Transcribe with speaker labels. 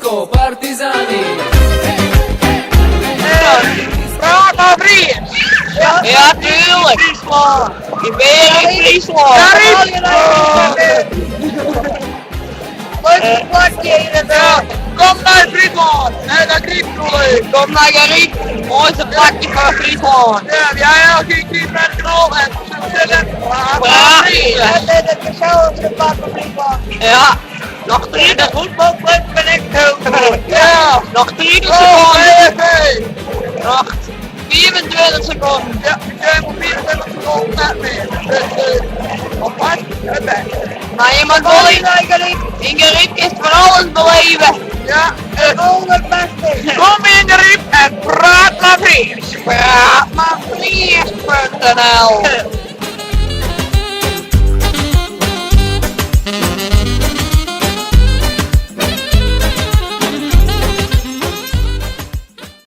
Speaker 1: disco, partigiani.
Speaker 2: Praat maar vriend! Ja, tuurlijk! Ik ben hier in Friesland! Wat plakje inderdaad! Kom naar Friesland! En dan Griep kom naar Griep! Mooiste plakje van Friesland! Ja, jij ook geen Griep met knol en zullen het dezelfde plak van Friesland! Ja! Nog 3 de voetbalclub ben ik heel. Ja! Nog 3 seconden! Nog 24 seconden! Ja, ik moet 24 seconden net meer! Apart? Maar je moet wel in Geriep is voor alles beleven! Ja, het allerbeste! Kom in Geriep en praat maar Fries! Praat maar Fries.nl